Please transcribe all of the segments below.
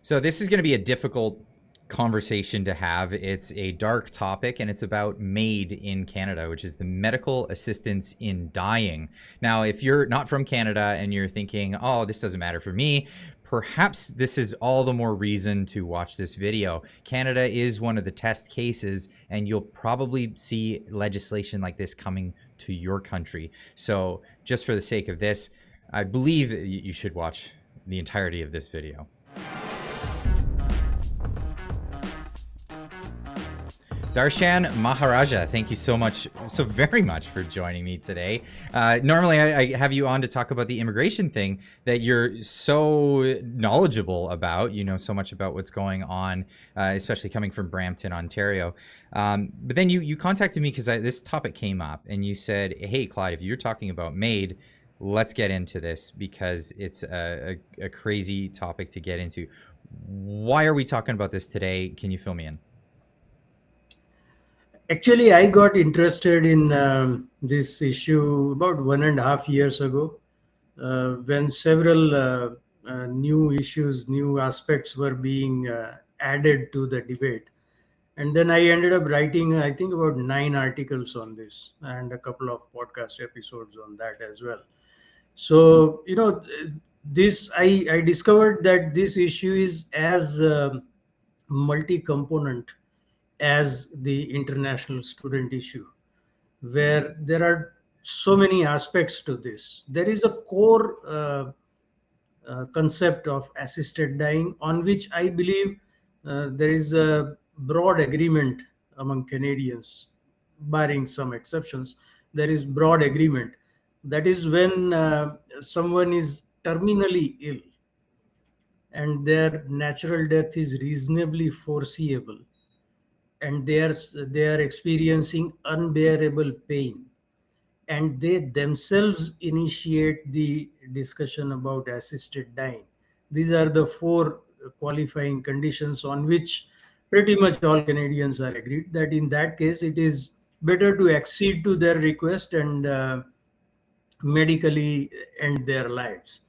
So this is going to be a difficult conversation to have. It's a dark topic, and it's about MAID in Canada, which is the medical assistance in dying. Now, if you're not from Canada and you're thinking, oh, this doesn't matter for me, perhaps this is all the more reason to watch this video. Canada is one of the test cases, and you'll probably see legislation like this coming to your country. So just for the sake of this, I believe you should watch the entirety of this video. Darshan Maharaja, thank you so very much for joining me today. Normally I have you on to talk about the immigration thing that you're so knowledgeable about. You know so much about what's going on, especially coming from Brampton, Ontario. But then you contacted me because this topic came up, and you said, hey, Clyde, if you're talking about MAID, let's get into this because it's a crazy topic to get into. Why are we talking about this today? Can you fill me in? Actually, I got interested in this issue about 1.5 years ago when several new issues, new aspects were being added to the debate. And then I ended up writing, I think, about 9 articles on this and a couple of podcast episodes on that as well. So, this I discovered that this issue is as multi-component as the international student issue, where there are so many aspects to this. There is a core concept of assisted dying on which I believe there is a broad agreement among Canadians, barring some exceptions. There is broad agreement. That is when someone is terminally ill and their natural death is reasonably foreseeable, and they are experiencing unbearable pain, and they themselves initiate the discussion about assisted dying. These are the 4 qualifying conditions on which pretty much all Canadians are agreed that in that case it is better to accede to their request and medically end their lives.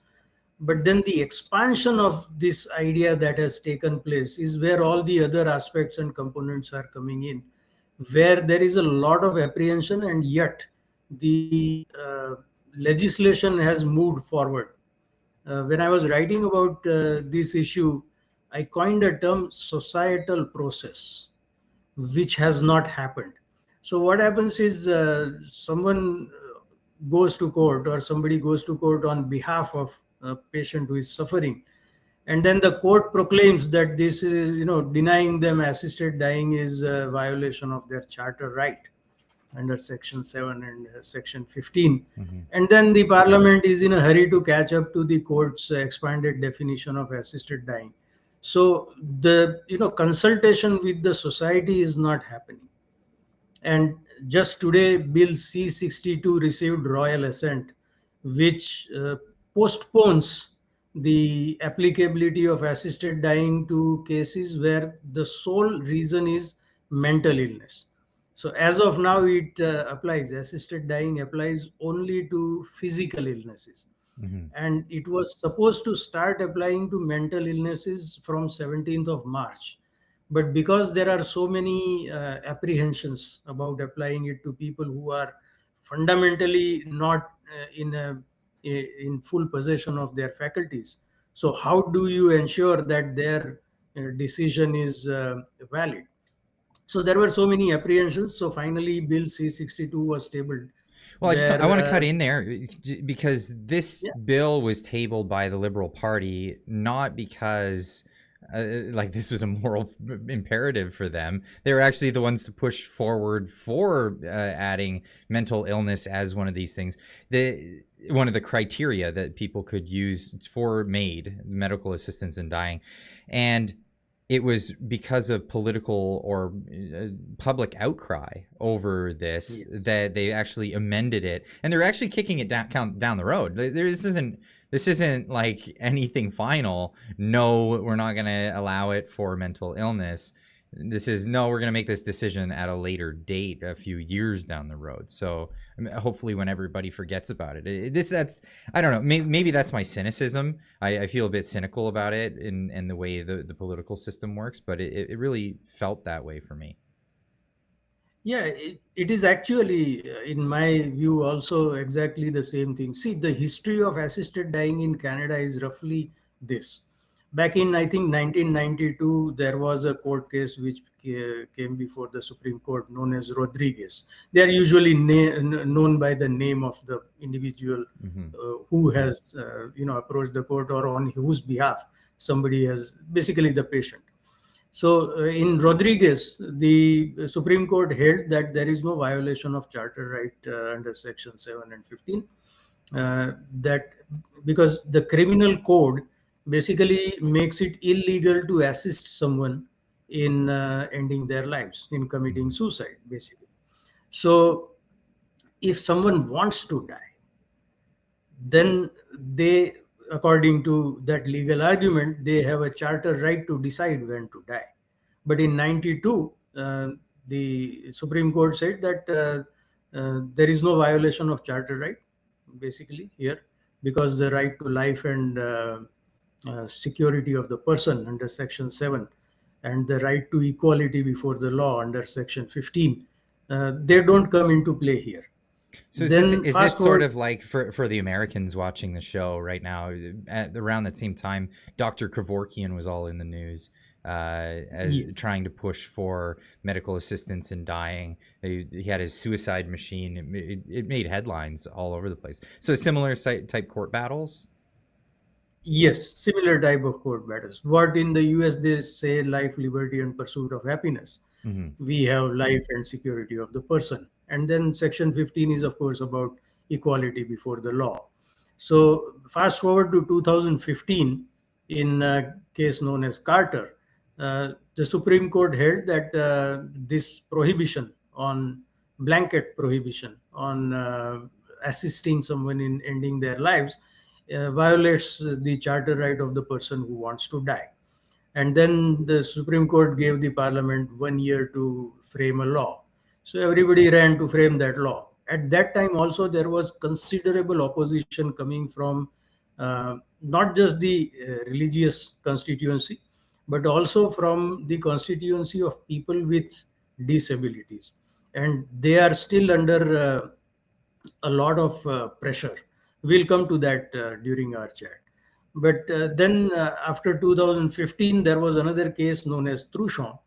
But then the expansion of this idea that has taken place is where all the other aspects and components are coming in, where there is a lot of apprehension, and yet the legislation has moved forward. When I was writing about this issue, I coined a term societal process, which has not happened. So what happens is someone goes to court, or somebody goes to court on behalf of a patient who is suffering, and then the court proclaims that this is, denying them assisted dying is a violation of their charter right under section 7 and section 15. Mm-hmm. And then the parliament is in a hurry to catch up to the court's expanded definition of assisted dying. So the consultation with the society is not happening. And just today, Bill C-62 received royal assent, which postpones the applicability of assisted dying to cases where the sole reason is mental illness. So as of now, it applies. Assisted dying applies only to physical illnesses. Mm-hmm. And it was supposed to start applying to mental illnesses from 17th of March. But because there are so many apprehensions about applying it to people who are fundamentally not in full possession of their faculties, so how do you ensure that their decision is valid? So there were so many apprehensions. So finally, Bill C-62 was tabled. Well, I want to cut in there because this Yeah. bill was tabled by the Liberal Party, not because like this was a moral imperative for them. They were actually the ones to push forward for adding mental illness as one of these things. One of the criteria that people could use for MAID, medical assistance in dying. And it was because of political or public outcry over this, Yes. that they actually amended it, and they're actually kicking it down the road. This isn't like anything final. No, we're not going to allow it for mental illness. This is no, we're going to make this decision at a later date, a few years down the road. So hopefully, when everybody forgets about that's I don't know. Maybe that's my cynicism. I feel a bit cynical about it in the way the political system works, but it really felt that way for me. Yeah, it is actually, in my view, also exactly the same thing. See, the history of assisted dying in Canada is roughly this. Back in, I think, 1992, there was a court case which came before the Supreme Court known as Rodriguez. They are usually known by the name of the individual Mm-hmm. who has, approached the court, or on whose behalf somebody has, basically the patient. So, in Rodriguez, the Supreme Court held that there is no violation of charter right under Section 7 and 15. That because the criminal code basically makes it illegal to assist someone in ending their lives, in committing Mm-hmm. suicide, basically. So, if someone wants to die, then they, according to that legal argument, they have a charter right to decide when to die. But in 92, the Supreme Court said that there is no violation of charter right, basically, here, because the right to life and security of the person under Section 7 and the right to equality before the law under Section 15, they don't come into play here. So Then is fast this sort forward. of like for the Americans watching the show right now? At around that same time, Dr. Kevorkian was all in the news as Yes. trying to push for medical assistance in dying. He had his suicide machine. It made headlines all over the place. So similar type court battles. Yes, similar type of court battles. What in the US they say life, liberty, and pursuit of happiness. Mm-hmm. We have life and security of the person. And then Section 15 is, of course, about equality before the law. So, fast forward to 2015, in a case known as Carter, the Supreme Court held that this prohibition on blanket prohibition on assisting someone in ending their lives violates the charter right of the person who wants to die. And then the Supreme Court gave the Parliament 1 year to frame a law. So everybody ran to frame that law. At that time, also, there was considerable opposition coming from not just the religious constituency, but also from the constituency of people with disabilities. And they are still under a lot of pressure. We'll come to that during our chat. But then after 2015, there was another case known as Truchon,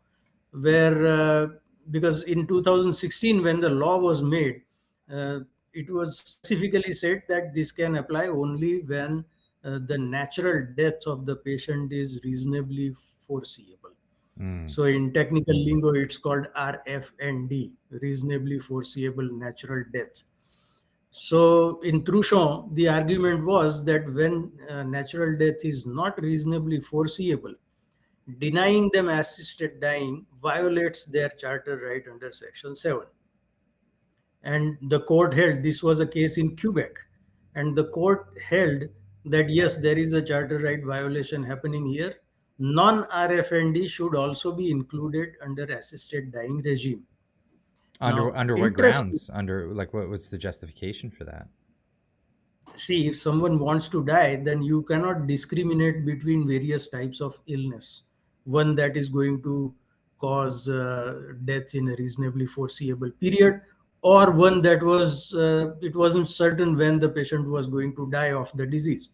where because in 2016, when the law was made, uh, it was specifically said that this can apply only when the natural death of the patient is reasonably foreseeable. Mm. So in technical lingo, it's called RFND, reasonably foreseeable natural death. So in Truchon, the argument was that when natural death is not reasonably foreseeable, denying them assisted dying violates their charter right under Section 7. And the court held, this was a case in Quebec, and the court held that yes, there is a charter right violation happening here. Non RFND should also be included under assisted dying regime. Now, Under what interesting. grounds? Under like what's the justification for that? See, if someone wants to die, then you cannot discriminate between various types of illness. One that is going to cause death in a reasonably foreseeable period, or one that was it wasn't certain when the patient was going to die of the disease.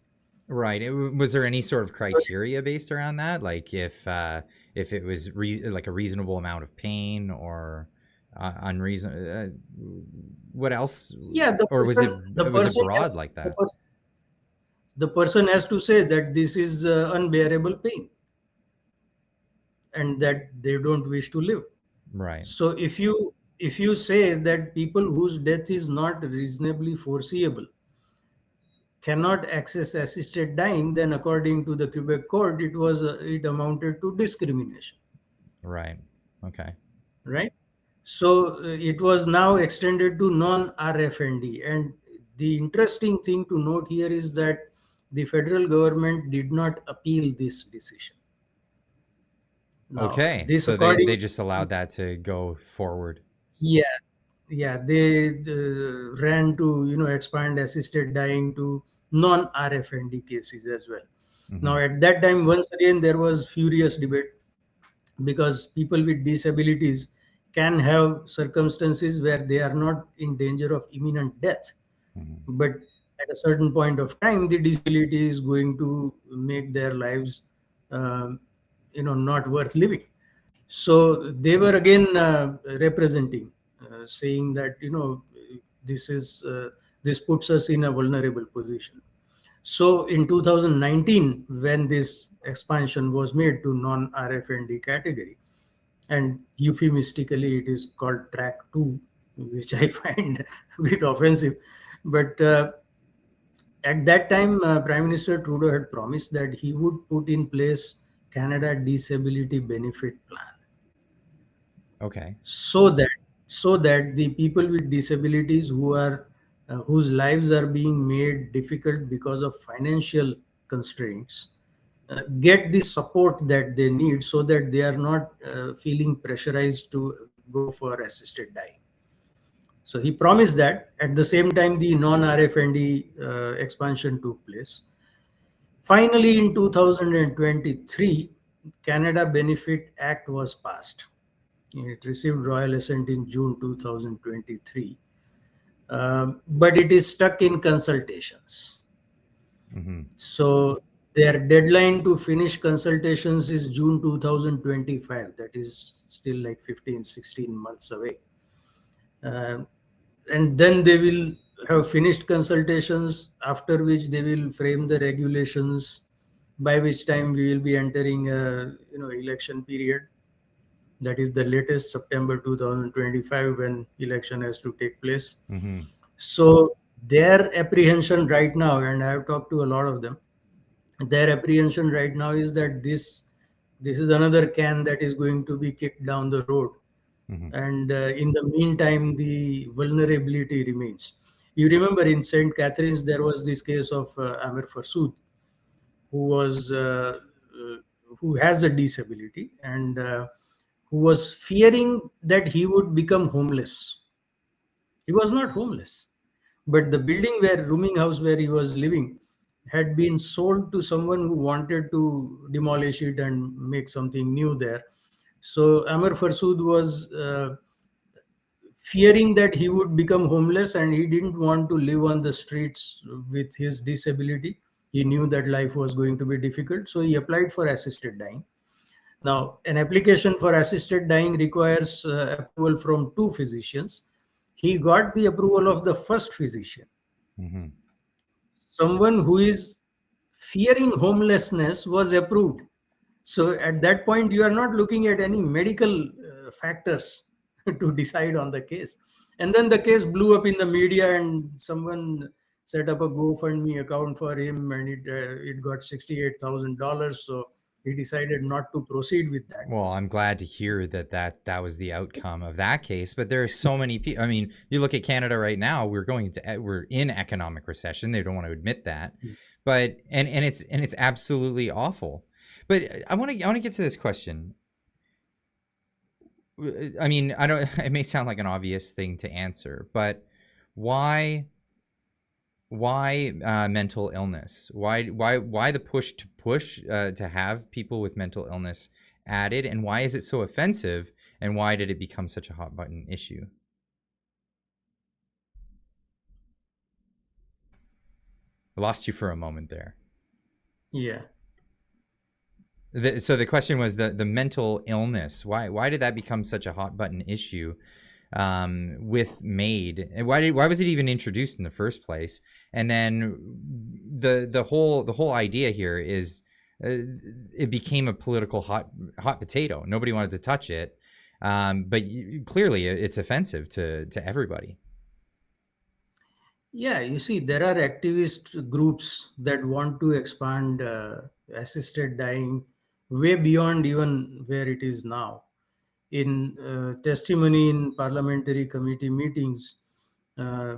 Right. Was there any sort of criteria based around that? Like if it was like a reasonable amount of pain or unreason what else, Yeah, the or person, the was it person, has, broad like the, that? person the person has to say that this is unbearable pain and that they don't wish to live. Right. So if you say that people whose death is not reasonably foreseeable cannot access assisted dying, then according to the Quebec court, it amounted to discrimination, Right. Okay. right? So it was now extended to non-RFND, and the interesting thing to note here is that the federal government did not appeal this decision. Now, Okay, this so they according, just allowed that to go forward. yeah, yeah, they ran to expand assisted dying to non-RFND cases as well. Hmm. Now, at that time, once again, there was furious debate because people with disabilities can have circumstances where they are not in danger of imminent death, Hmm. but at a certain point of time the disability is going to make their lives um, not worth living. So they were again representing, saying that this is this puts us in a vulnerable position. So in 2019, when this expansion was made to non-RFND category, and euphemistically it is called track 2, which I find a bit offensive, but at that time, Prime Minister Trudeau had promised that he would put in place Canada Disability Benefit Plan, Okay. so that the people with disabilities whose lives are being made difficult because of financial constraints get the support that they need, so that they are not feeling pressurized to go for assisted dying. So he promised that. At the same time, the non-RFND expansion took place. Finally, in 2023, Canada Benefit Act was passed. It received royal assent in June 2023, but it is stuck in consultations. Hmm. So their deadline to finish consultations is June 2025. That is still like 15, 16 months away. Um, and then they will have finished consultations, after which they will frame the regulations, by which time we will be entering a election period. That is the latest September 2025, when election has to take place. Hmm. So their apprehension right now, and I have talked to a lot of them, their apprehension right now is that this is another can that is going to be kicked down the road, Hmm. and in the meantime the vulnerability remains. You remember in St. Catharines there was this case of Amir Farsood, who was who has a disability, and who was fearing that he would become homeless. He was not homeless, but the building where rooming house where he was living had been sold to someone who wanted to demolish it and make something new there. So Amir Farsood was fearing that he would become homeless, and he didn't want to live on the streets with his disability. He knew that life was going to be difficult, so he applied for assisted dying. Now, an application for assisted dying requires approval from two physicians. He got the approval of the first physician, Hmm. someone who is fearing homelessness was approved. So at that point, you are not looking at any medical factors to decide on the case. And then the case blew up in the media, and someone set up a GoFundMe account for him, and it got $68,000. So he decided not to proceed with that. Well, I'm glad to hear that that was the outcome of that case. But there are so many people. I mean, you look at Canada right now. We're in economic recession. They don't want to admit that, but and it's absolutely awful. But I want to get to this question. I mean, I don't. It may sound like an obvious thing to answer, but why mental illness? Why the push to have people with mental illness added, and why is it so offensive, and why did it become such a hot button issue? I lost you for a moment there. Yeah. So the question was the mental illness. Why did that become such a hot button issue with MAID, and why was it even introduced in the first place? And then the whole idea here is it became a political hot potato. Nobody wanted to touch it, but clearly it's offensive to everybody. Yeah, you see, there are activist groups that want to expand assisted dying way beyond even where it is now. In testimony in parliamentary committee meetings, uh,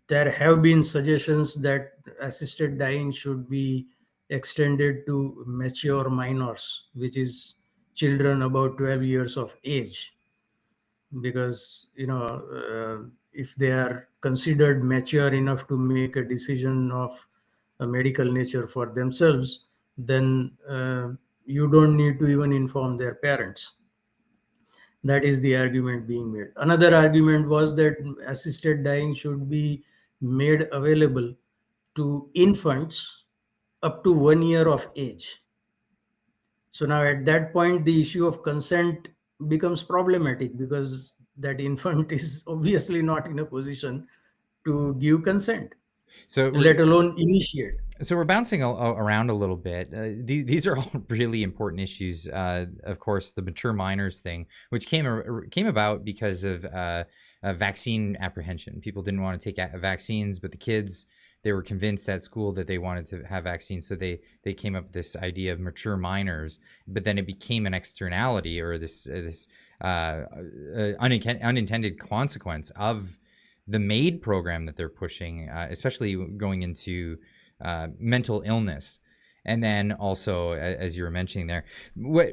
there have been suggestions that assisted dying should be extended to mature minors, which is children about 12 years of age, because if they are considered mature enough to make a decision of a medical nature for themselves, then you don't need to even inform their parents. That is the argument being made. Another argument was that assisted dying should be made available to infants up to 1 year of age. So now at that point, the issue of consent becomes problematic, because that infant is obviously not in a position to give consent, So we're let alone initiate. so we're bouncing around a little bit. These are all really important issues. Of course, the mature minors thing, which came about because of vaccine apprehension. People didn't want to take vaccines, but the kids, they were convinced at school that they wanted to have vaccines, so they came up with this idea of mature minors. But then it became an externality, or this unintended consequence of the MAID program that they're pushing, especially going into mental illness. And then also, as you were mentioning there, what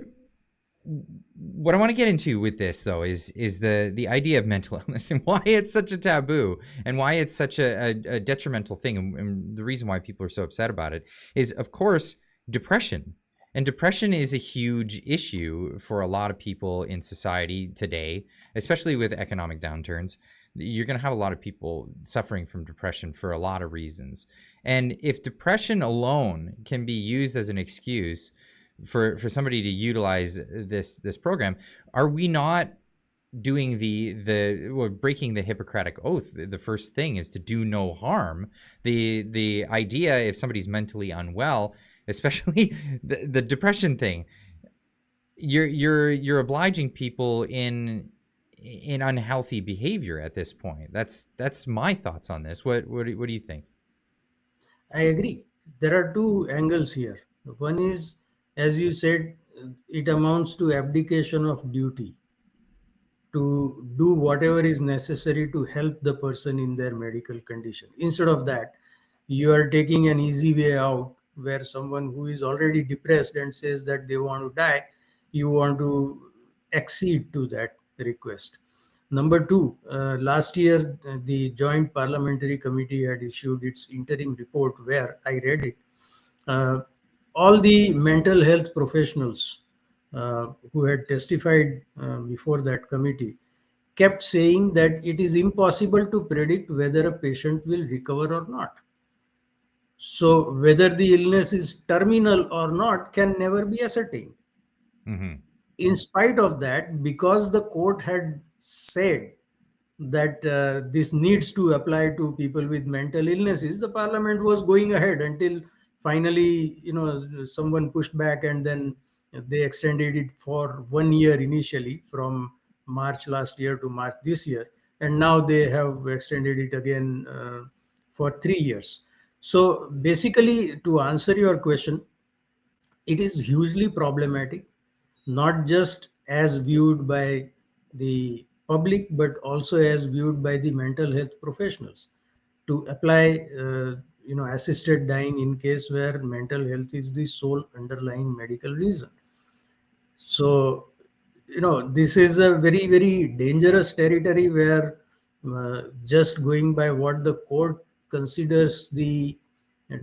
I want to get into with this though is the idea of mental illness, and why it's such a taboo, and why it's such a detrimental thing, and the reason why people are so upset about it is, of course, depression. And depression is a huge issue for a lot of people in society today, especially with economic downturns. You're going to have a lot of people suffering from depression for a lot of reasons. And if depression alone can be used as an excuse for somebody to utilize this program, are we not doing well, breaking the Hippocratic oath? The first thing is to do no harm. The idea, if somebody's mentally unwell, especially the depression thing, you're obliging people in unhealthy behavior at this point. That's my thoughts on this. What do you think? I agree. There are two angles here. One is, as you said, it amounts to abdication of duty to do whatever is necessary to help the person in their medical condition. Instead of that, you are taking an easy way out, where someone who is already depressed and says that they want to die, you want to accede to that request. Number two, last year, the Joint Parliamentary Committee had issued its interim report, where I read it. Uh, all the mental health professionals who had testified before that committee kept saying that it is impossible to predict whether a patient will recover or not. So, whether the illness is terminal or not can never be ascertained. Mm-hmm. In spite of that, because the court had said that this needs to apply to people with mental illnesses, the parliament was going ahead until finally, someone pushed back, and then they extended it for 1 year initially, from March last year to March this year, and now they have extended it again for 3 years. So basically, to answer your question, it is hugely problematic, not just as viewed by the public, but also as viewed by the mental health professionals, to apply assisted dying in case where mental health is the sole underlying medical reason. So this is a very, very dangerous territory, where just going by what the court considers the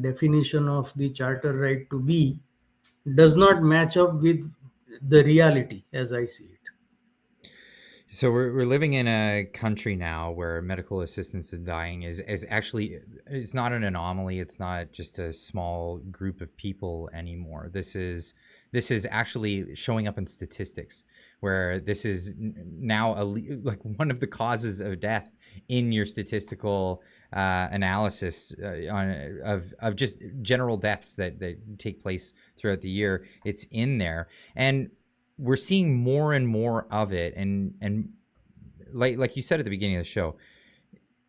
definition of the charter right to be does not match up with the reality as I see it. So we're living in a country now where medical assistance in dying is actually, it's not an anomaly. It's not just a small group of people anymore. This is actually showing up in statistics, where this is now like one of the causes of death in your statistical analysis of just general deaths that take place throughout the year. It's in there, and we're seeing more and more of it. And like you said at the beginning of the show,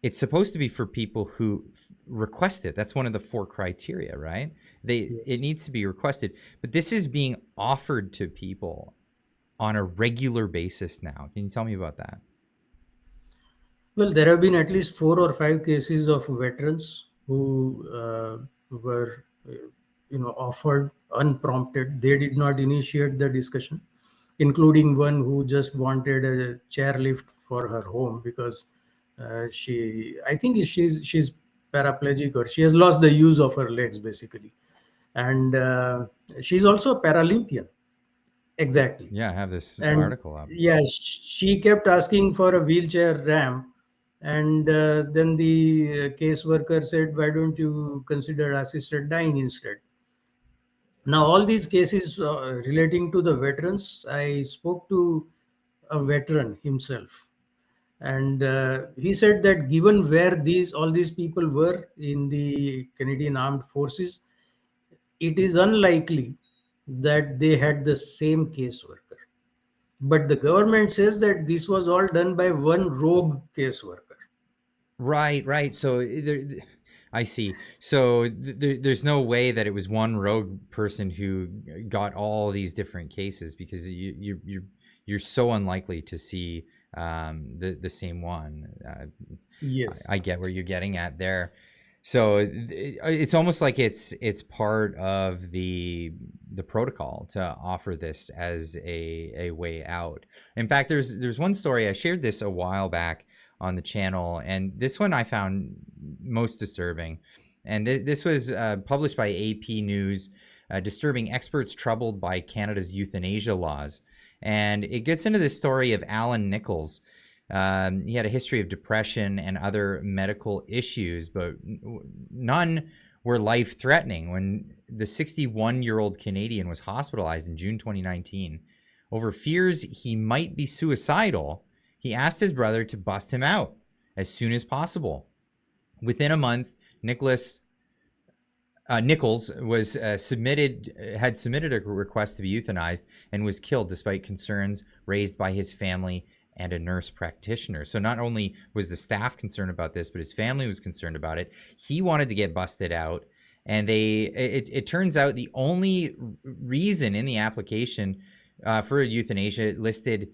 it's supposed to be for people who request it. That's one of the 4 criteria, right? It needs to be requested, but this is being offered to people on a regular basis now. Can you tell me about that? Well, there have been at least 4 or 5 cases of veterans who were offered unprompted. They did not initiate the discussion. including one who just wanted a chairlift for her home because I think she's paraplegic, or she has lost the use of her legs basically, and she's also a Paralympian. Exactly. Yeah, I have this And article up. yeah, she kept asking for a wheelchair ramp, and then the caseworker said, "Why don't you consider assisted dying instead?" Now, all these cases relating to the veterans, I spoke to a veteran himself, and he said that given where these all these people were in the Canadian Armed Forces, it is unlikely that they had the same caseworker. But the government says that this was all done by one rogue caseworker. Right, right. So I see. So there's no way that it was one rogue person who got all these different cases, because you're so unlikely to see the same one. Yes. I get where you're getting at there. So it's almost like it's part of the protocol to offer this as a way out. In fact, there's one story I shared this a while back on the channel, and this one I found most disturbing. And this was published by AP News, disturbing experts troubled by Canada's euthanasia laws. And it gets into this story of Alan Nichols. He had a history of depression and other medical issues, but none were life threatening. When the 61-year-old Canadian was hospitalized in June 2019 over fears he might be suicidal, he asked his brother to bust him out as soon as possible. Within a month, Nichols was had submitted a request to be euthanized and was killed despite concerns raised by his family and a nurse practitioner. So not only was the staff concerned about this, but his family was concerned about it. He wanted to get busted out, and it turns out the only reason in the application for euthanasia listed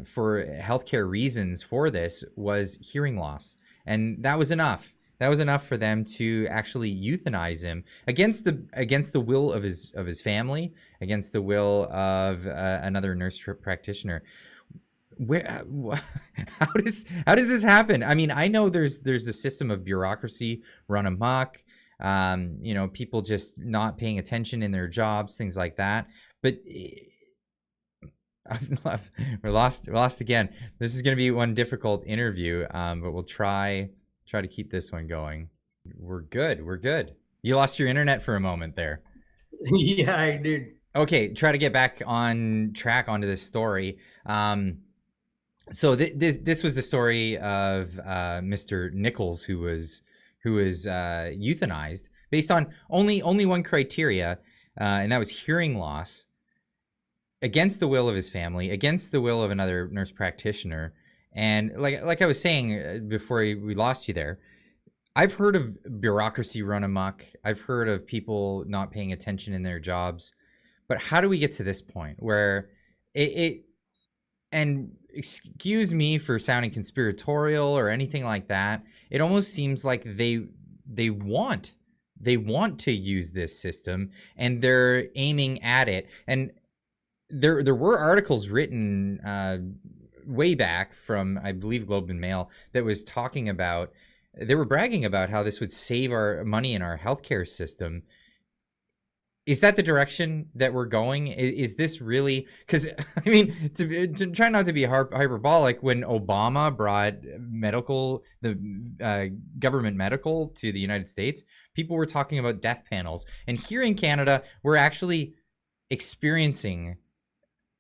for healthcare reasons for this was hearing loss, and that was enough. That was enough for them to actually euthanize him against the will of his family, against the will of another nurse practitioner. Where how does this happen? I mean, I know there's a system of bureaucracy run amok, people just not paying attention in their jobs, things like that. But we're lost again. This is going to be one difficult interview, but we'll try to keep this one going. We're good. You lost your internet for a moment there. Yeah, I did. Okay, try to get back on track onto this story. So this was the story of Mr. Nichols, who was euthanized based on only one criteria, and that was hearing loss, against the will of his family, against the will of another nurse practitioner. And like I was saying before we lost you there, I've heard of bureaucracy run amok. I've heard of people not paying attention in their jobs. But how do we get to this point where it and excuse me for sounding conspiratorial or anything like that, it almost seems like they want to use this system, and they're aiming at it. And there were articles written way back from, I believe, Globe and Mail, that was talking about, they were bragging about how this would save our money in our healthcare system. Is that the direction that we're going? Is this really? Because I mean, to try not to be hyperbolic, when Obama brought the government medical to the United States, people were talking about death panels, and here in Canada, we're actually experiencing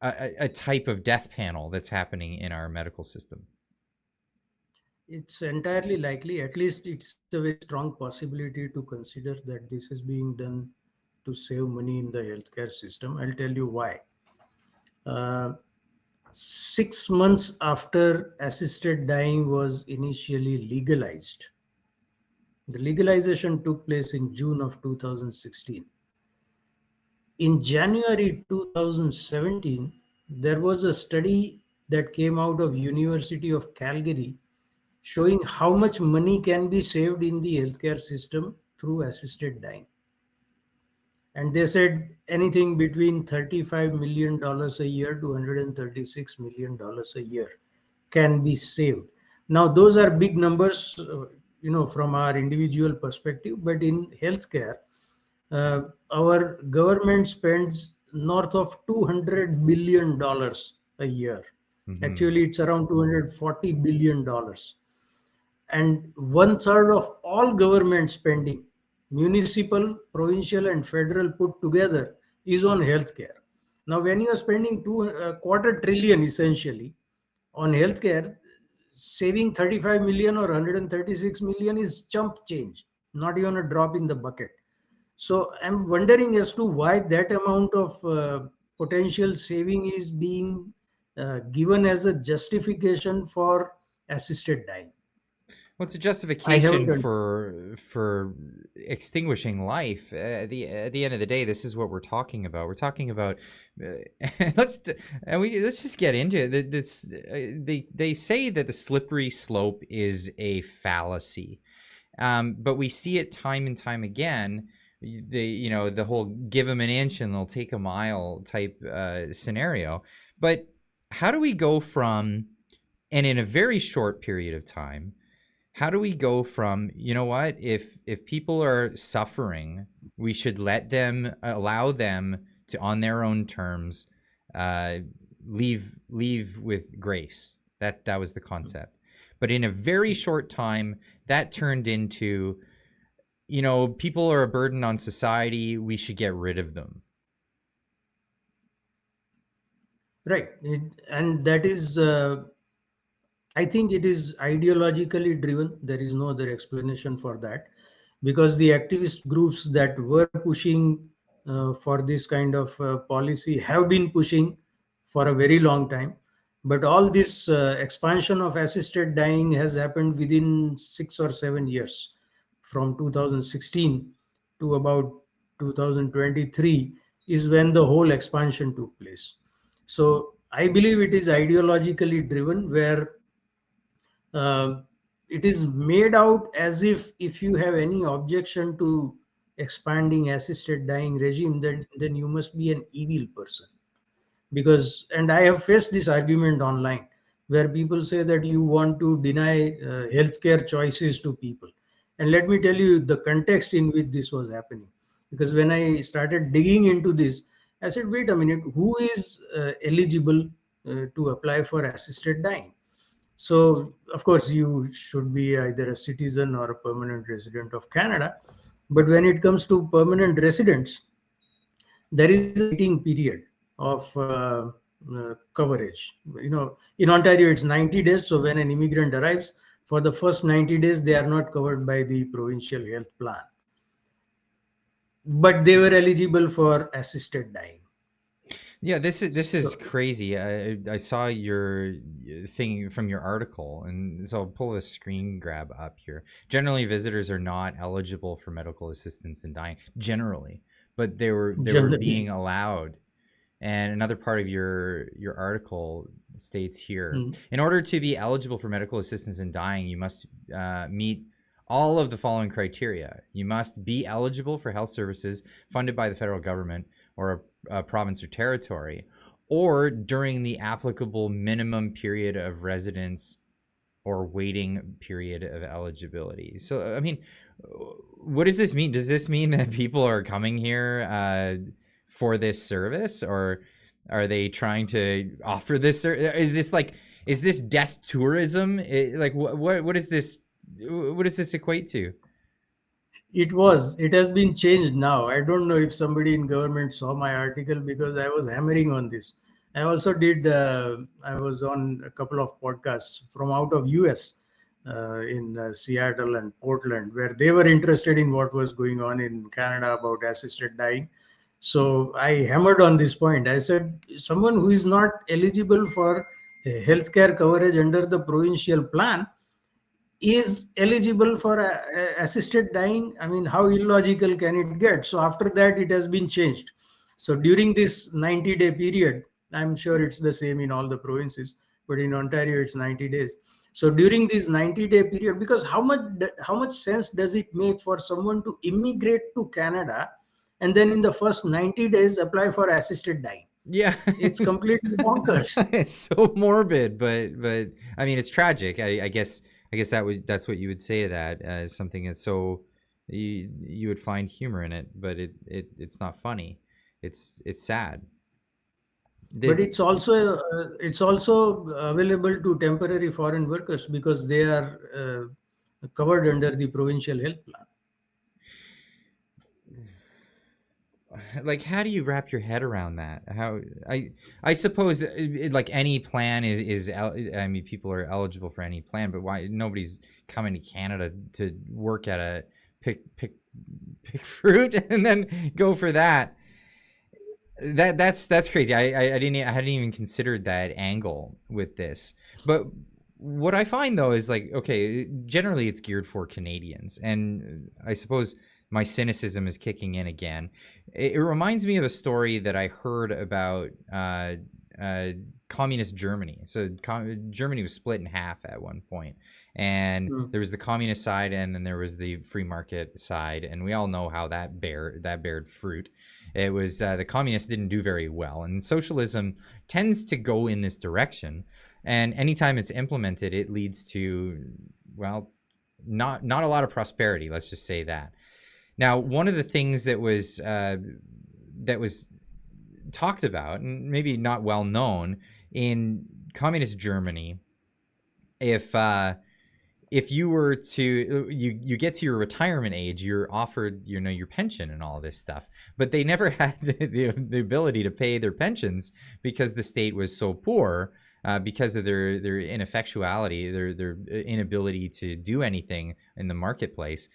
a type of death panel that's happening in our medical system. It's entirely likely, at least it's a very strong possibility to consider that this is being done to save money in the healthcare system. I'll tell you why. Uh, 6 months after assisted dying was initially legalized, the legalization took place in June of 2016. In January 2017, there was a study that came out of University of Calgary showing how much money can be saved in the healthcare system through assisted dying. and they said anything between $35 million a year to $136 million a year can be saved. Now, those are big numbers, from our individual perspective, but in healthcare, uh, our government spends north of $200 billion a year. Hmm. Actually, it's around $240 billion, and one third of all government spending, municipal, provincial, and federal put together, is on healthcare. Now, when you are spending quarter trillion essentially on healthcare, saving 35 million or 136 million is chump change, not even a drop in the bucket. So I'm wondering as to why that amount of potential saving is being given as a justification for assisted dying. Well, it's a I haven't justification done. for extinguishing life. At the end of the day, this is what we're talking about. We're talking about let's let's just get into it. They say that the slippery slope is a fallacy, but we see it time and time again. The whole give them an inch and they'll take a mile type scenario. But how do we go from, and in a very short period of time, how do we go from, what, if people are suffering, we should allow them to, on their own terms, uh, leave with grace. That was the concept. But in a very short time, that turned into, people are a burden on society, we should get rid of them. Right. And that is, I think it is ideologically driven. There is no other explanation for that, because the activist groups that were pushing for this kind of policy have been pushing for a very long time. But all this expansion of assisted dying has happened within 6 or 7 years, from 2016 to about 2023 is when the whole expansion took place. So I believe it is ideologically driven, where uh, it is made out as if you have any objection to expanding assisted dying regime, then you must be an evil person. Because, and I have faced this argument online, where people say that you want to deny healthcare choices to people. And let me tell you the context in which this was happening. Because when I started digging into this, I said, wait a minute, who is eligible to apply for assisted dying? So, of course, you should be either a citizen or a permanent resident of Canada. But when it comes to permanent residents, there is a waiting period of coverage. In Ontario, it's 90 days. So, when an immigrant arrives, for the first 90 days, they are not covered by the provincial health plan, but they were eligible for assisted dying. Yeah, this is So, crazy. I saw your thing from your article, and so I'll pull the screen grab up here. Generally, visitors are not eligible for medical assistance in dying. Generally, but they were being generally, allowed. And another part of your article states here, mm, in order to be eligible for medical assistance in dying, you must meet all of the following criteria. You must be eligible for health services funded by the federal government or a province or territory, or during the applicable minimum period of residence or waiting period of eligibility. So, I mean, what does this mean? Does this mean that people are coming here for this service, or are they trying to offer this? Is this death tourism? Like, what is this? What does this equate to? it has been changed now. I don't know if somebody in government saw my article, because I was hammering on this. I also did, I was on a couple of podcasts from out of US, in Seattle and Portland, where they were interested in what was going on in Canada about assisted dying. So I hammered on this point. I said, someone who is not eligible for healthcare coverage under the provincial plan is eligible for assisted dying. I mean, how illogical can it get? So after that, it has been changed. So during this 90-day period, I'm sure it's the same in all the provinces, but in Ontario, it's 90 days. So during this 90-day period, because how much sense does it make for someone to immigrate to Canada and then in the first 90 days apply for assisted dying. Yeah, It's completely bonkers. it's so morbid, but I mean, it's tragic. I guess that's what you would say to that, something that's so you would find humor in it, but it's not funny. It's sad. But This, it's also available to temporary foreign workers because they are covered under the provincial health plan. like, how do you wrap your head around that? How I suppose like any plan I mean, people are eligible for any plan, but why nobody's coming to Canada to work at a pick fruit and then go for that? That's crazy. I hadn't even considered that angle with this. But what I find though is like, okay, generally it's geared for Canadians, and I suppose my cynicism is kicking in again. It reminds me of a story that I heard about communist Germany. So Germany was split in half at one point, and Mm. there was the communist side, and then there was the free market side, and we all know how that bared fruit. It was the communists didn't do very well, and socialism tends to go in this direction. And anytime it's implemented, it leads to, well, not a lot of prosperity. Let's just say that. Now, one of the things that was talked about, and maybe not well known, in communist Germany, if you were to you get to your retirement age, you're offered your pension and all this stuff, but they never had the ability to pay their pensions because the state was so poor, because of their ineffectuality, their inability to do anything in the marketplace.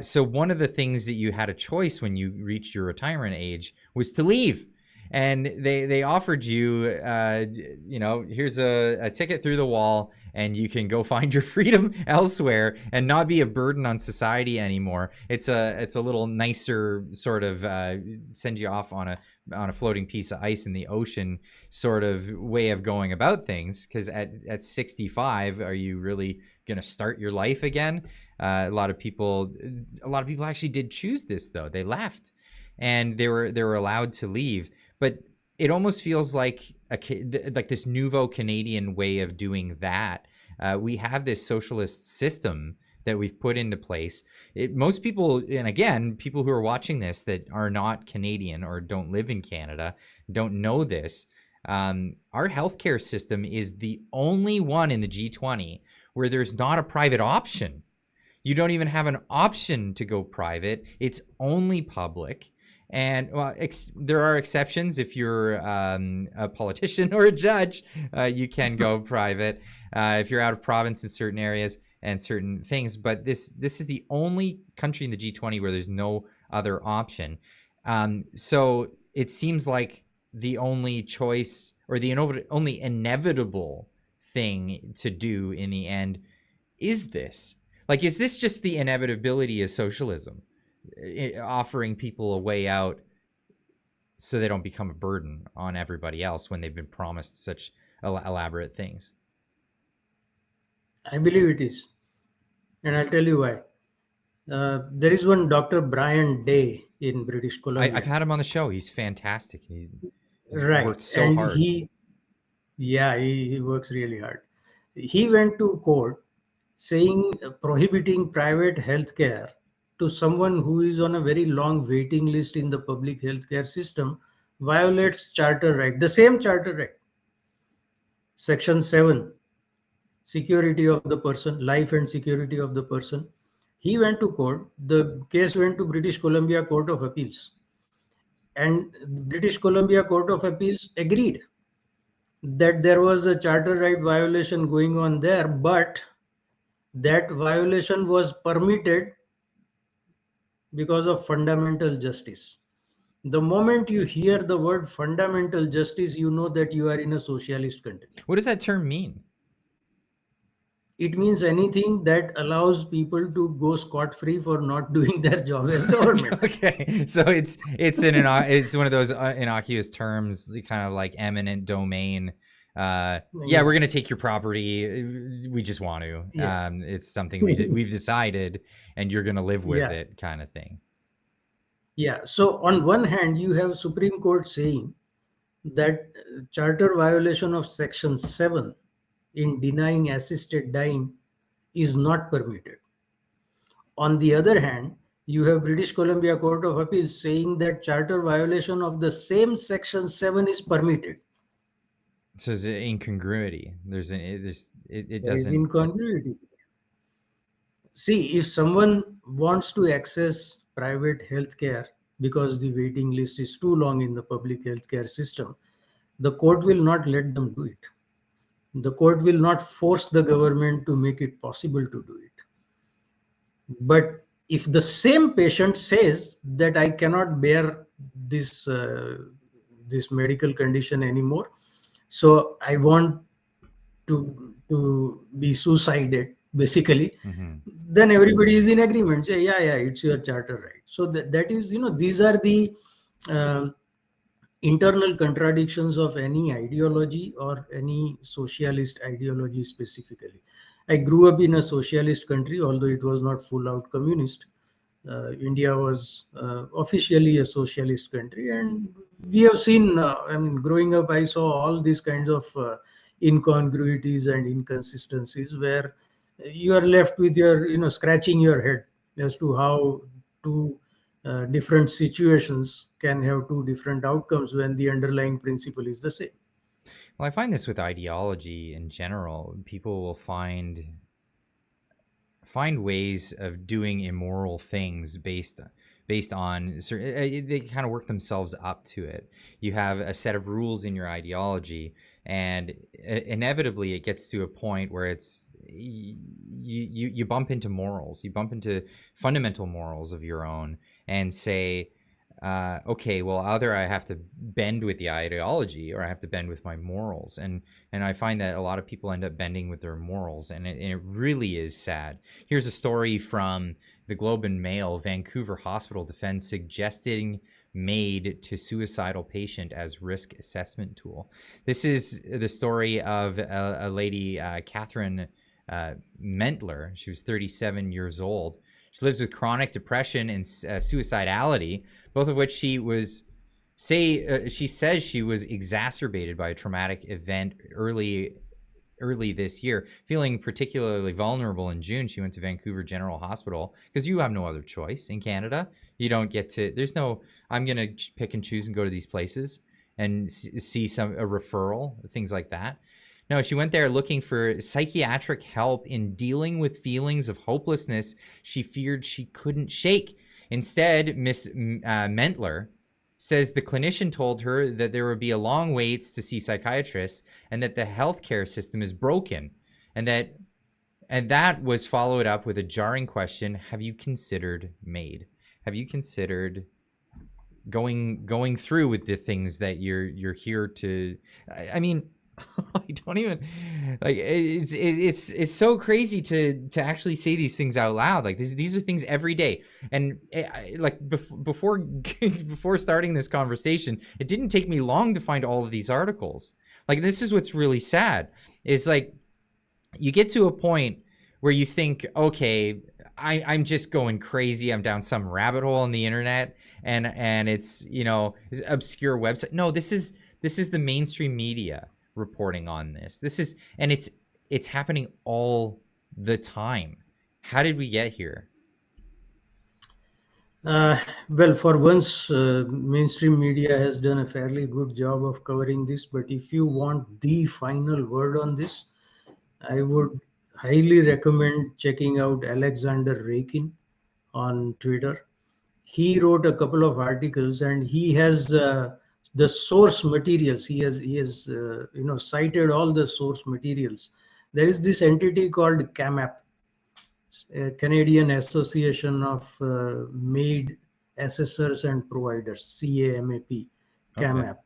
So one of the things that you had a choice when you reached your retirement age was to leave. And they offered you, here's a ticket through the wall, and you can go find your freedom elsewhere and not be a burden on society anymore. It's a little nicer sort of send you off on a floating piece of ice in the ocean sort of way of going about things. Because at 65, are you really gonna start your life again? A lot of people actually did choose this though. They left, and they were allowed to leave. But it almost feels like this nouveau Canadian way of doing that. We have this socialist system that we've put into place. Most people, and again, people who are watching this that are not Canadian or don't live in Canada, don't know this. Our healthcare system is the only one in the G20 where there's not a private option. You don't even have an option to go private. It's only public. And well, there are exceptions. If you're a politician or a judge, you can go private. If you're out of province in certain areas and certain things, but this is the only country in the G20 where there's no other option. So it seems like the only choice, or the only inevitable thing to do in the end is this. Like, is this just the inevitability of socialism? Offering people a way out so they don't become a burden on everybody else when they've been promised such elaborate things. I believe it is, and I'll tell you why. There is one Dr. Brian Day in British I've Columbia. had him on the show. He's fantastic. He's Right. worked so And hard. he works really hard. He went to court saying prohibiting private healthcare to someone who is on a very long waiting list in the public healthcare system violates charter right. The same charter right. Section 7, security of the person, life and security of the person. He went to court. The case went to British Columbia Court of Appeals. And British Columbia Court of Appeals agreed that there was a charter right violation going on there, but that violation was permitted because of fundamental justice. The moment you hear the word fundamental justice, you know that you are in a socialist country. What does that term mean? It means anything that allows people to go scot-free for not doing their job as government. Okay, so it's one of those innocuous terms, kind of like eminent domain. Yeah, we're gonna take your property. We just want to. Yeah. It's something we've decided, and you're gonna live with Yeah. it, kind of thing. Yeah. So on one hand, you have Supreme Court saying that charter violation of Section 7 in denying assisted dying is not permitted. On the other hand, you have British Columbia Court of Appeals saying that charter violation of the same Section 7 is permitted. So there's an incongruity. It There is doesn't. incongruity. See, if someone wants to access private healthcare because the waiting list is too long in the public healthcare system, the court will not let them do it. The court will not force the government to make it possible to do it. But if the same patient says that I cannot bear this medical condition anymore, so I want to be suicided, basically, Mhm. then everybody is in agreement. Say, yeah, yeah, it's your charter right. So that is, these are the um internal contradictions of any ideology or any socialist ideology specifically. I grew up in a socialist country, although it was not full out communist. India was officially a socialist country, and we have seen. I mean, growing up, I saw all these kinds of incongruities and inconsistencies where you are left with scratching your head as to how two different situations can have two different outcomes when the underlying principle is the same. Well, I find this with ideology in general. People will find ways of doing immoral things based on they kind of work themselves up to it. You have a set of rules in your ideology, and inevitably it gets to a point where you bump into morals, you bump into fundamental morals of your own, and say, okay, well, either I have to bend with the ideology or I have to bend with my morals. And I find that a lot of people end up bending with their morals, and it really is sad. Here's a story from the Globe and Mail. Vancouver hospital defends suggesting MAID to suicidal patient as risk assessment tool. This is the story of a lady, Catherine Mentler. She was 37 years old. She lives with chronic depression and suicidality, both of which she says she was exacerbated by a traumatic event early this year. Feeling particularly vulnerable in June, she went to Vancouver General Hospital because you have no other choice in Canada. You don't get to. There's no. I'm gonna pick and choose and go to these places and see a referral, things like that. No, she went there looking for psychiatric help in dealing with feelings of hopelessness she feared she couldn't shake. Instead, Miss Mentler says the clinician told her that there would be a long waits to see psychiatrists and that the healthcare system is broken, and that was followed up with a jarring question: have you considered MAID? Have you considered going through with the things that you're here to? I mean, I don't even like it's so crazy to actually say these things out loud. Like these are things every day, and like before before starting this conversation, it didn't take me long to find all of these articles. Like this is what's really sad is like you get to a point where you think, okay, I'm just going crazy. I'm down some rabbit hole on the internet, and it's it's obscure website. No, this is the mainstream media reporting on this. It's happening all the time. How did we get here? Well, for once, mainstream media has done a fairly good job of covering this. But if you want the final word on this, I would highly recommend checking out Alexander Rakin on Twitter. He wrote a couple of articles, and he has the source materials. He has cited all the source materials. There is this entity called CAMAP, Canadian Association of Maid Assessors and Providers, CAMAP, Okay. CAMAP.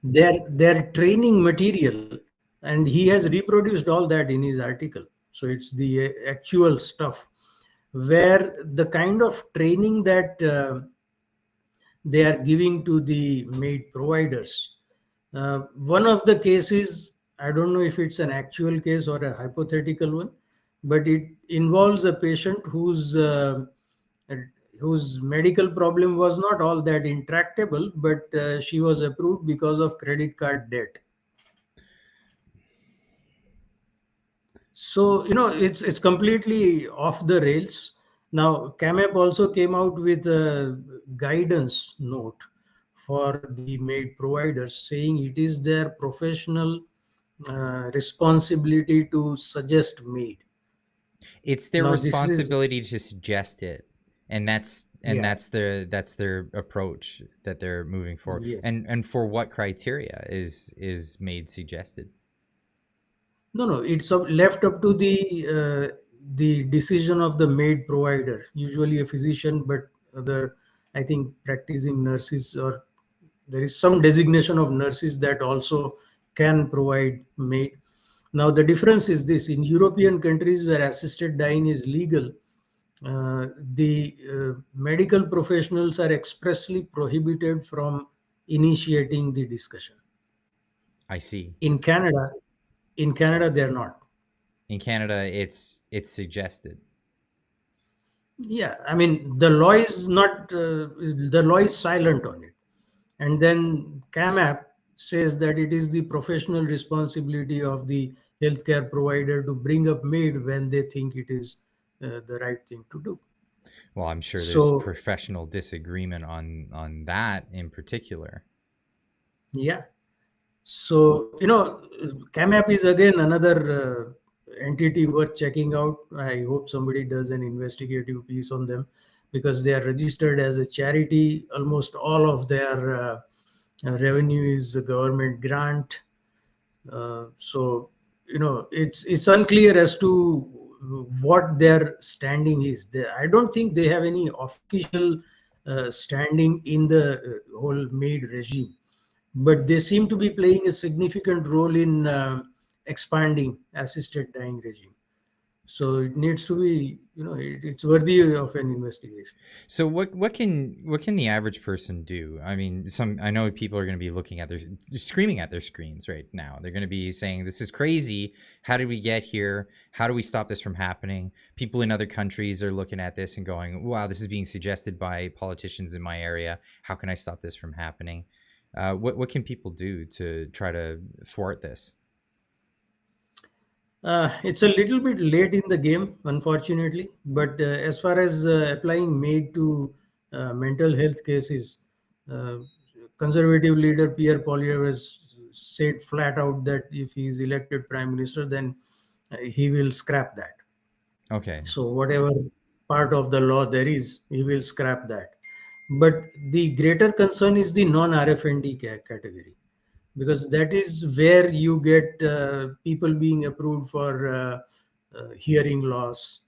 Their training material, and he has reproduced all that in his article. So it's the actual stuff where the kind of training that they are giving to the maid providers. One of the cases, I don't know if it's an actual case or a hypothetical one, but it involves a patient whose medical problem was not all that intractable, but she was approved because of credit card debt. So it's completely off the rails. Now CAMAP also came out with a guidance note for the maid providers, saying it is their professional responsibility to suggest maid. It's their Now this is, responsibility to suggest it, and yeah, that's their approach that they're moving for. yes. And for what criteria is made suggested? No, it's left up to the decision of the maid provider, usually a physician, but other, I think, practicing nurses, or there is some designation of nurses that also can provide maid. Now the difference is this: in European countries where assisted dying is legal, the medical professionals are expressly prohibited from initiating the discussion. I see. In Canada, they are not. In Canada, it's suggested. Yeah, I mean the law is not. The law is silent on it, and then CAMAP says that it is the professional responsibility of the healthcare provider to bring up maid when they think it is the right thing to do. Well, I'm sure there's So professional disagreement on that in particular. yeah, so CAMAP is again another entity worth checking out. I hope somebody does an investigative piece on them, because they are registered as a charity. Almost all of their revenue is a government grant. So it's unclear as to what their standing is. I don't think they have any official standing in the whole maid regime, but they seem to be playing a significant role in expanding assisted dying regime. So it needs to be, it's worthy of an investigation. So what can the average person do? I mean, I know people are going to be looking at their screaming at their screens right now. They're going to be saying, "This is crazy. How did we get here? How do we stop this from happening?" People in other countries are looking at this and going, "Wow, this is being suggested by politicians in my area. How can I stop this from happening?" What can people do to try to thwart this? It's a little bit late in the game, unfortunately. But as far as applying MAID to mental health cases, uh, conservative leader Pierre Poilievre has said flat out that if he is elected prime minister, then he will scrap that. Okay. So whatever part of the law there is, he will scrap that. But the greater concern is the non-RFND category, because that is where you get people being approved for hearing loss,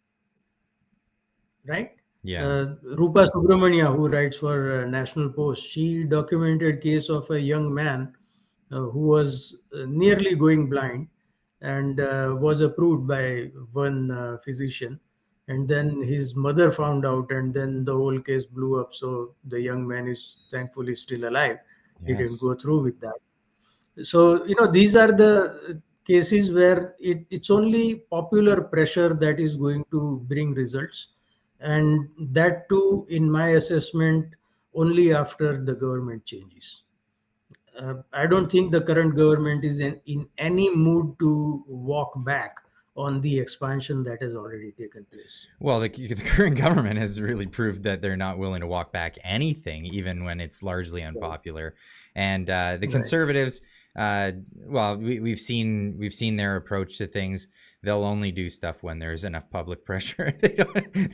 right? Yeah. Rupa Subramania, who writes for National Post, she documented case of a young man who was nearly going blind, and was approved by one physician, and then his mother found out, and then the whole case blew up. So the young man is thankfully still alive. He didn't Yes. go through with that. So these are the cases where it's only popular pressure that is going to bring results, and that too, in my assessment, only after the government changes. I don't think the current government is in any mood to walk back on the expansion that has already taken place. Well, the current government has really proved that they're not willing to walk back anything, even when it's largely Right. unpopular. And the Right. conservatives, well, we've seen their approach to things. They'll only do stuff when there's enough public pressure. They're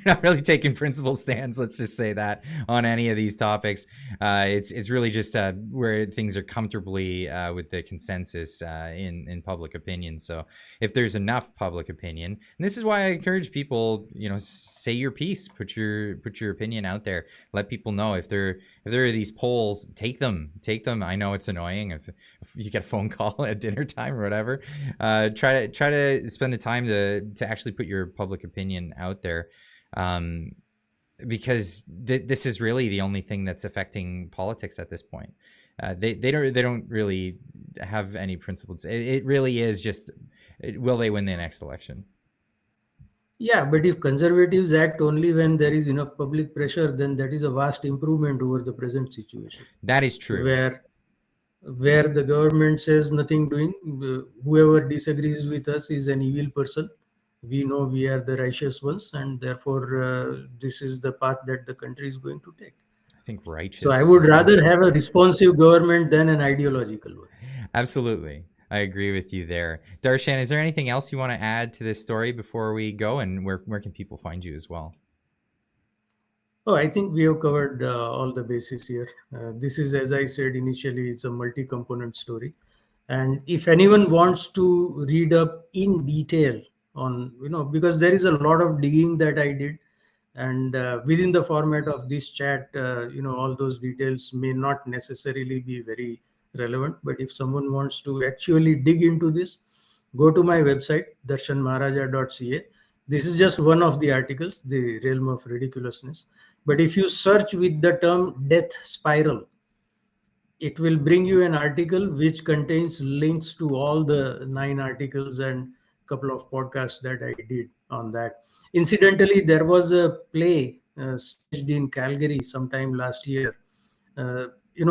not really taking principled stands. Let's just say that on any of these topics, it's really just where things are comfortably with the consensus in public opinion. So if there's enough public opinion, and this is why I encourage people, say your piece, put your opinion out there, let people know. If there are these polls, take them. I know it's annoying if you get a phone call at dinner time or whatever. Try to spend the time to actually put your public opinion out there, um, because this is really the only thing that's affecting politics at this point. They don't really have any principles. It really is just, will they win the next election? Yeah, but if conservatives act only when there is enough public pressure, then that is a vast improvement over the present situation, That is true. where the government says nothing doing. Whoever disagrees with us is an evil person. We know we are the righteous ones, and therefore this is the path that the country is going to take. I think So I righteous would is the rather have a responsive government than an ideological one. absolutely. I agree with you there. Darshan, is there anything else you want to add to this story before we go? And where can people find you as well? Oh, I think we have covered all the bases here. This is, as I said initially, it's a multi-component story. And if anyone wants to read up in detail on, because there is a lot of digging that I did, and within the format of this chat, all those details may not necessarily be very relevant. But if someone wants to actually dig into this, go to my website, darshanmaharaja.ca. This is just one of the articles, The Realm of Ridiculousness. But if you search with the term death spiral, it will bring you an article which contains links to all the 9 articles and couple of podcasts that I did on that. Incidentally, there was a play staged in Calgary sometime last year,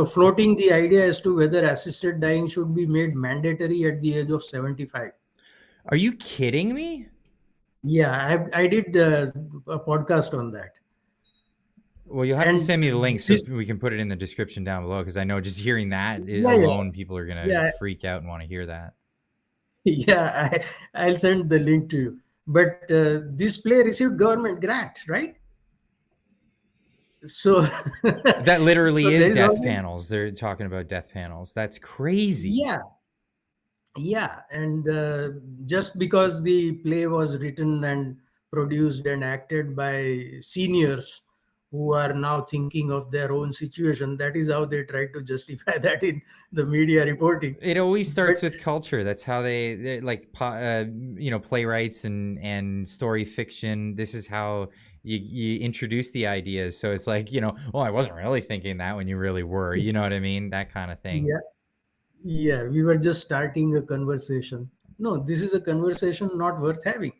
floating the idea as to whether assisted dying should be made mandatory at the age of 75. Are you kidding me? Yeah, I did a podcast on that. Well, you'll have to And send me the link so this, we can put it in the description down below because I know just hearing that yeah, yeah, alone, people are going to yeah, freak out and want to hear that. yeah, I'll send the link to you. But this play received government grant, right? So, That literally so is there is death always, panels. They're talking about death panels. That's crazy. yeah, yeah. And just because the play was written and produced and acted by seniors who are now thinking of their own situation, that is how they try to justify that in the media reporting. It always But starts with culture. That's how they like, playwrights and story fiction. This is how you introduce the ideas. So it's like, well, I wasn't really thinking that when you really were. You know what I mean? That kind of thing. yeah, yeah, we were just starting a conversation. No, this is a conversation not worth having.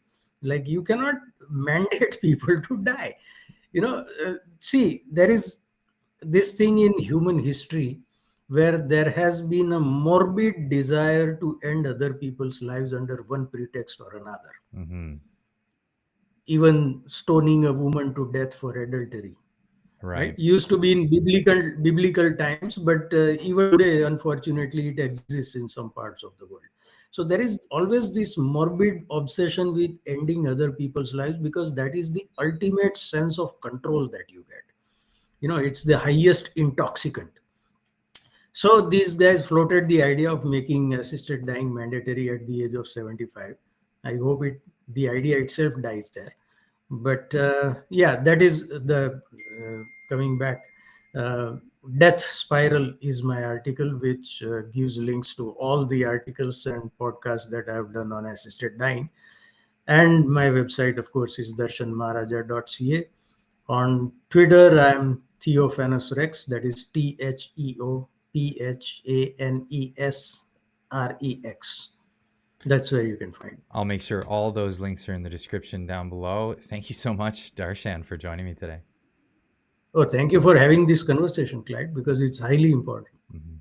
Like, you cannot mandate people to die. See, there is this thing in human history where there has been a morbid desire to end other people's lives under one pretext or another. Mm-hmm. Even stoning a woman to death for adultery, right? Right. Used to be in biblical times, but even today, unfortunately, it exists in some parts of the world. So there is always this morbid obsession with ending other people's lives, because that is the ultimate sense of control that you get. It's the highest intoxicant. So these guys floated the idea of making assisted dying mandatory at the age of 75. I hope the idea itself dies there. But yeah, that is the coming back. Uh, Death Spiral is my article, which gives links to all the articles and podcasts that I've done on assisted dying. And my website, of course, is darshanmaharaja.ca. On Twitter, I'm Theophanes Rex, that is TheoPhanesRex. That's where you can find me. I'll make sure all those links are in the description down below. Thank you so much, Darshan, for joining me today. Oh, thank you for having this conversation, Clyde, because it's highly important. Mm-hmm.